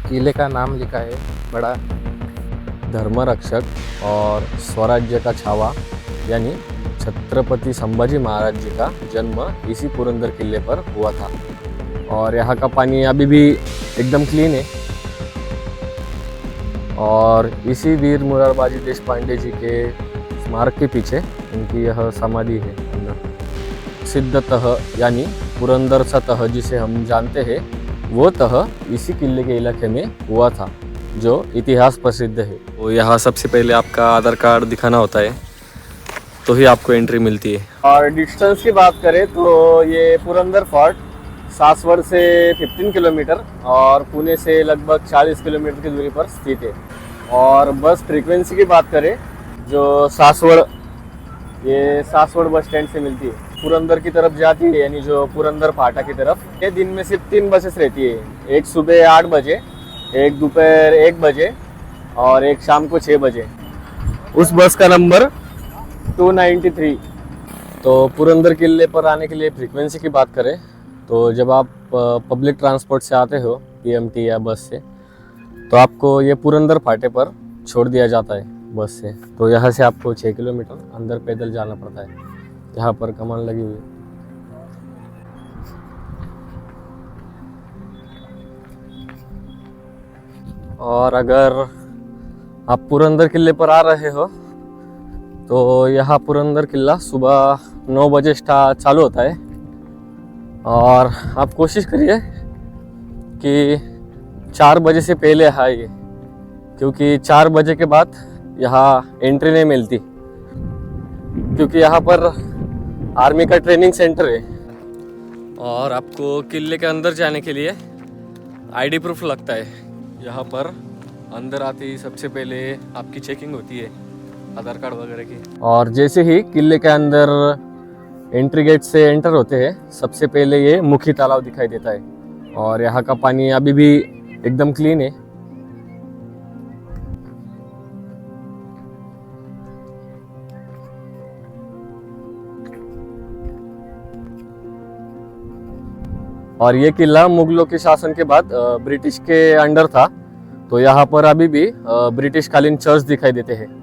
किले का नाम लिखा है बड़ा। धर्मरक्षक और स्वराज्य का छावा यानी छत्रपति संभाजी महाराज जी का जन्म इसी पुरंदर किले पर हुआ था। और यहाँ का पानी अभी भी एकदम क्लीन है। और इसी वीर मुरारबाजी देशपांडे जी के स्मारक के पीछे उनकी यह समाधि है अंदर। सिद्ध तह यानी पुरंदर तह जिसे हम जानते हैं वो तह इसी किले के इलाके में हुआ था, जो इतिहास प्रसिद्ध है। तो यहाँ सबसे पहले आपका आधार कार्ड दिखाना होता है तो ही आपको एंट्री मिलती है। और डिस्टेंस की बात करें तो ये पुरंदर फोर्ट सासवड़ से 15 किलोमीटर और पुणे से लगभग 40 किलोमीटर की दूरी पर स्थित है। और बस फ्रीक्वेंसी की बात करें जो सासवड़ बस स्टैंड से मिलती है पुरंदर की तरफ जाती है, यानी जो पुरंदर फाटा की तरफ, ये दिन में सिर्फ 3 बसेस रहती है। एक सुबह 8 बजे, एक दोपहर 1 बजे और एक शाम को 6 बजे। उस बस का नंबर 293। तो पुरंदर किले पर आने के लिए फ्रीक्वेंसी की बात करें तो जब आप पब्लिक ट्रांसपोर्ट से आते हो पीएमटी या बस से, तो आपको ये पुरंदर फाटे पर छोड़ दिया जाता है बस से। तो यहाँ से आपको 6 किलोमीटर अंदर पैदल जाना पड़ता है। यहाँ पर कमान लगी हुई है। और अगर आप पुरंदर किले पर आ रहे हो तो यहाँ पुरंदर किला सुबह 9 बजे चालू होता है। और आप कोशिश करिए कि 4 बजे से पहले आइए, क्योंकि 4 बजे के बाद यहाँ एंट्री नहीं मिलती, क्योंकि यहाँ पर आर्मी का ट्रेनिंग सेंटर है। और आपको किले के अंदर जाने के लिए आईडी प्रूफ लगता है। यहाँ पर अंदर आते ही सबसे पहले आपकी चेकिंग होती है आधार कार्ड वगैरह की। और जैसे ही किले के अंदर एंट्री गेट से एंटर होते हैं, सबसे पहले ये मुखी तालाब दिखाई देता है। और यहाँ का पानी अभी भी एकदम क्लीन है। और ये किला मुगलों के शासन के बाद ब्रिटिश के अंडर था, तो यहाँ पर अभी भी ब्रिटिश कालीन चर्च दिखाई देते हैं।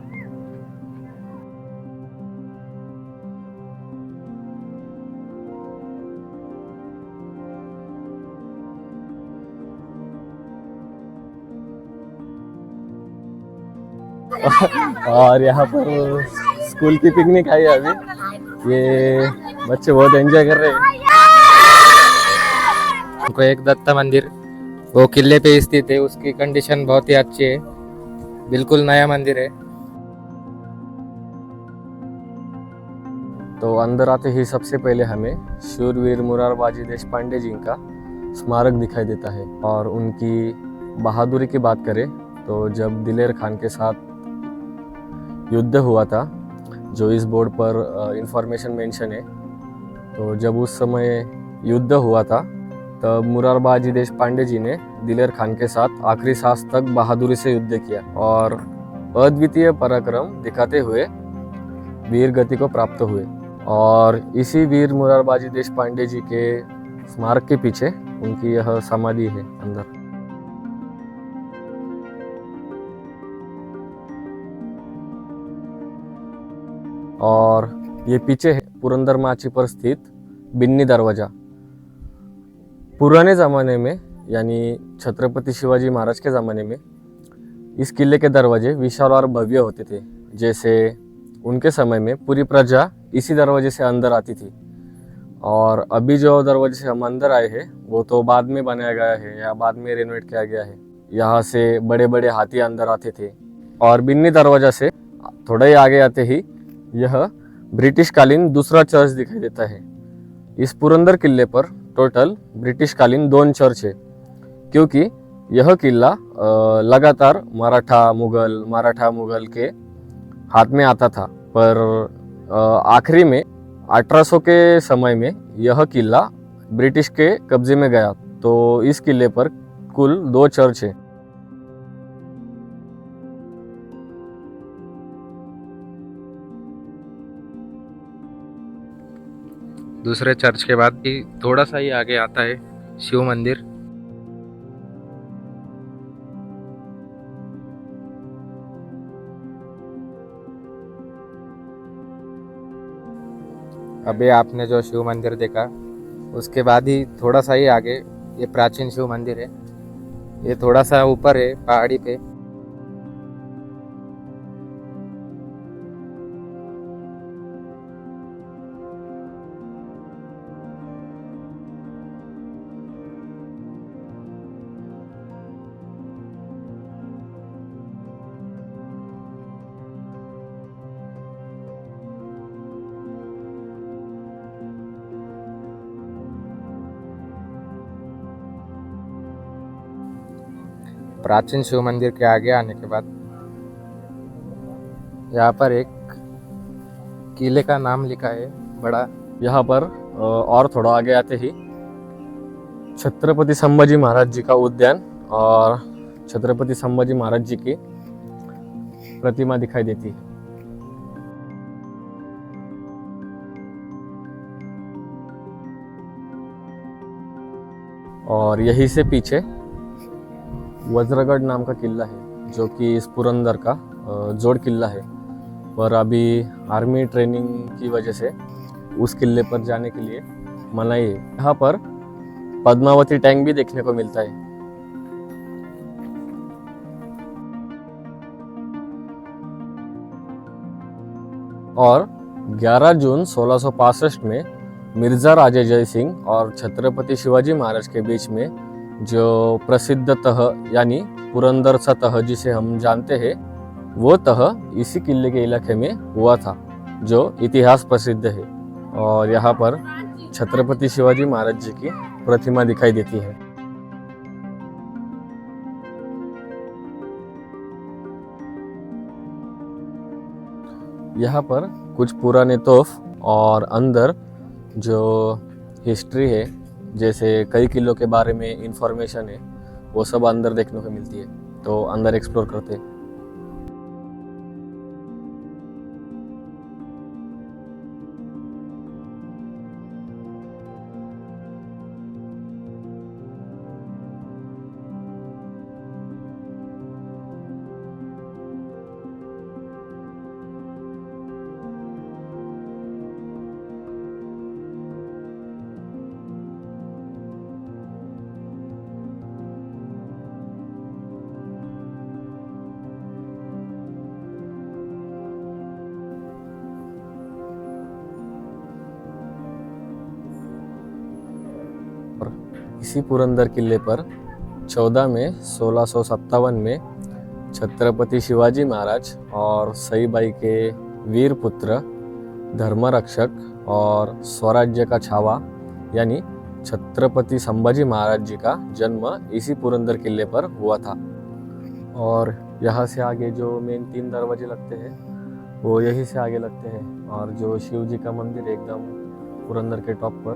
और यहाँ पर स्कूल की पिकनिक आई है अभी। ये बच्चे बहुत एंजॉय कर रहे हैं। हमको एक दत्ता मंदिर वो किले पे स्थित है, उसकी कंडीशन बहुत ही अच्छी है, बिल्कुल नया मंदिर है। तो अंदर आते ही सबसे पहले हमें शूरवीर मुरारबाजी देशपांडे जी का स्मारक दिखाई देता है। और उनकी बहादुरी की बात करें तो जब दिलेर खान के साथ युद्ध हुआ था, जो इस बोर्ड पर इंफॉर्मेशन मेंशन है, तो जब उस समय युद्ध हुआ था तब मुरारबाजी देशपांडे जी ने दिलेर खान के साथ आखिरी सांस तक बहादुरी से युद्ध किया और अद्वितीय पराक्रम दिखाते हुए वीर गति को प्राप्त हुए। और इसी वीर मुरारबाजी देशपांडे जी के स्मारक के पीछे उनकी यह समाधि है अंदर। और ये पीछे है पुरंदर माची पर स्थित बिन्नी दरवाजा। पुराने ज़माने में यानी छत्रपति शिवाजी महाराज के ज़माने में इस किले के दरवाजे विशाल और भव्य होते थे। जैसे उनके समय में पूरी प्रजा इसी दरवाजे से अंदर आती थी। और अभी जो दरवाजे से हम अंदर आए हैं वो तो बाद में बनाया गया है या बाद में रेनोवेट किया गया है। यहाँ से बड़े बड़े हाथी अंदर आते थे। और बिन्नी दरवाजा से थोड़ा ही आगे आते ही यह ब्रिटिश कालीन दूसरा चर्च दिखाई देता है। इस पुरंदर किले पर टोटल ब्रिटिश कालीन 2 चर्च है, क्योंकि यह किला लगातार मराठा मुगल के हाथ में आता था। पर आखिरी में 1800 के समय में यह किला ब्रिटिश के कब्जे में गया। तो इस किले पर कुल 2 चर्च है। दूसरे चर्च के बाद भी थोड़ा सा ही आगे आता है शिव मंदिर। अभी आपने जो शिव मंदिर देखा उसके बाद ही थोड़ा सा ही आगे ये प्राचीन शिव मंदिर है। ये थोड़ा सा ऊपर है पहाड़ी पे। प्राचीन शिव मंदिर के आगे आने के बाद यहाँ पर एक किले का नाम लिखा है बड़ा। यहाँ पर और थोड़ा आगे आते ही छत्रपति संभाजी महाराज जी का उद्यान और छत्रपति संभाजी महाराज जी की प्रतिमा दिखाई देती है। और यहीं से पीछे वज्रगढ़ नाम का किला है जो कि इस पुरंदर का जोड़ किला है, पर अभी आर्मी ट्रेनिंग की वजह से उस किले पर जाने के लिए मनाही है। यहाँ पर पद्मावती टैंक भी देखने को मिलता है। और 11 जून 1665 में मिर्जा राजे जय सिंह और छत्रपति शिवाजी महाराज के बीच में जो प्रसिद्ध तह यानी पुरंदरचा तह जिसे हम जानते हैं, वो तह इसी किले के इलाके में हुआ था जो इतिहास प्रसिद्ध है। और यहाँ पर छत्रपति शिवाजी महाराज जी की प्रतिमा दिखाई देती है। यहाँ पर कुछ पुराने तोफ और अंदर जो हिस्ट्री है, जैसे कई किलों के बारे में इंफॉर्मेशन है, वो सब अंदर देखने को मिलती है। तो अंदर एक्सप्लोर करते हैं। इसी पुरंदर किले पर 14 मई 1657 में छत्रपति शिवाजी महाराज और सईबाई के वीर पुत्र धर्मरक्षक और स्वराज्य का छावा यानी छत्रपति संभाजी महाराज जी का जन्म इसी पुरंदर किले पर हुआ था। और यहाँ से आगे जो मेन 3 दरवाजे लगते हैं वो यहीं से आगे लगते हैं। और जो शिव जी का मंदिर एकदम पुरंदर के टॉप पर,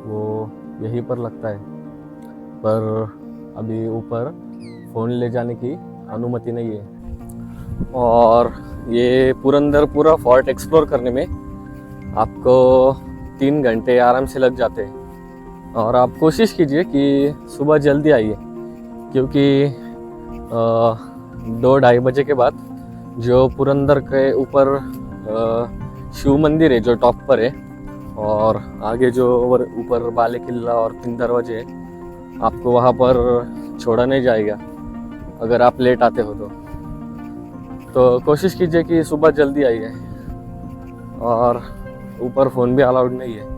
वो यहीं पर लगता है। पर अभी ऊपर फ़ोन ले जाने की अनुमति नहीं है। और ये पुरंदर पूरा फोर्ट एक्सप्लोर करने में आपको 3 घंटे आराम से लग जाते हैं। और आप कोशिश कीजिए कि सुबह जल्दी आइए, क्योंकि 2-2:30 बजे के बाद जो पुरंदर के ऊपर शिव मंदिर है जो टॉप पर है, और आगे जो ऊपर बाले किला और 3 दरवाजे हैं, आपको वहाँ पर छोड़ा नहीं जाएगा अगर आप लेट आते हो तो कोशिश कीजिए कि सुबह जल्दी आइए। और ऊपर फ़ोन भी अलाउड नहीं है।